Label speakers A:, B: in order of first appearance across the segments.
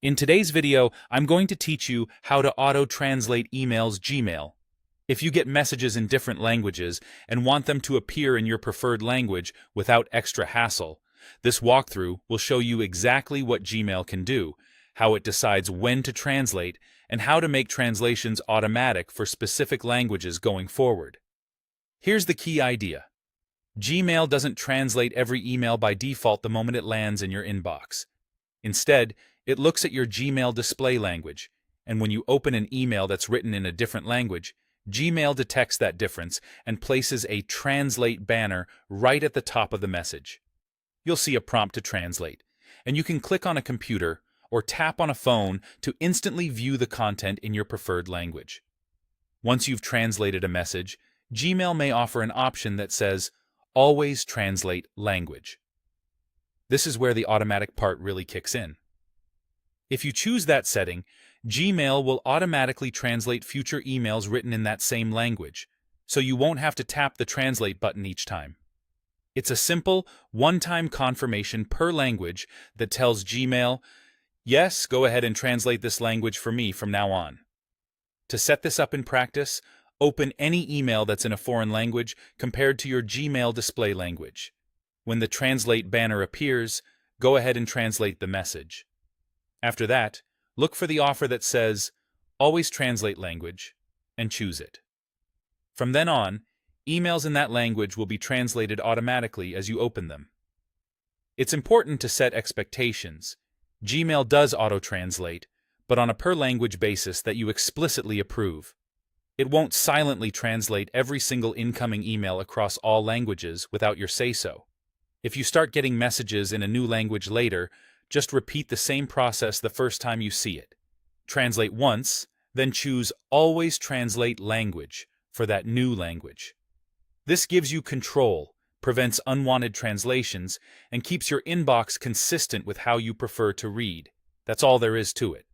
A: In today's video, I'm going to teach you how to auto-translate emails Gmail. If you get messages in different languages and want them to appear in your preferred language without extra hassle, this walkthrough will show you exactly what Gmail can do, how it decides when to translate, and how to make translations automatic for specific languages going forward. Here's the key idea. Gmail doesn't translate every email by default the moment it lands in your inbox. Instead, it looks at your Gmail display language, and when you open an email that's written in a different language, Gmail detects that difference and places a Translate banner right at the top of the message. You'll see a prompt to translate, and you can click on a computer or tap on a phone to instantly view the content in your preferred language. Once you've translated a message, Gmail may offer an option that says, Always Translate Language. This is where the automatic part really kicks in. If you choose that setting, Gmail will automatically translate future emails written in that same language, so you won't have to tap the Translate button each time. It's a simple, one-time confirmation per language that tells Gmail, yes, go ahead and translate this language for me from now on. To set this up in practice, open any email that's in a foreign language compared to your Gmail display language. When the Translate banner appears, go ahead and translate the message. After that, look for the offer that says, Always Translate Language, and choose it. From then on, emails in that language will be translated automatically as you open them. It's important to set expectations. Gmail does auto-translate, but on a per-language basis that you explicitly approve. It won't silently translate every single incoming email across all languages without your say-so. If you start getting messages in a new language later, just repeat the same process the first time you see it. Translate once, then choose Always Translate Language for that new language. This gives you control, prevents unwanted translations, and keeps your inbox consistent with how you prefer to read. That's all there is to it.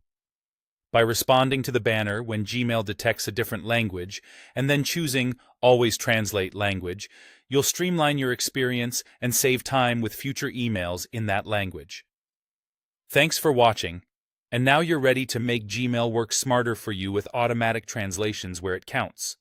A: By responding to the banner when Gmail detects a different language, and then choosing Always Translate Language, you'll streamline your experience and save time with future emails in that language. Thanks for watching, and now you're ready to make Gmail work smarter for you with automatic translations where it counts.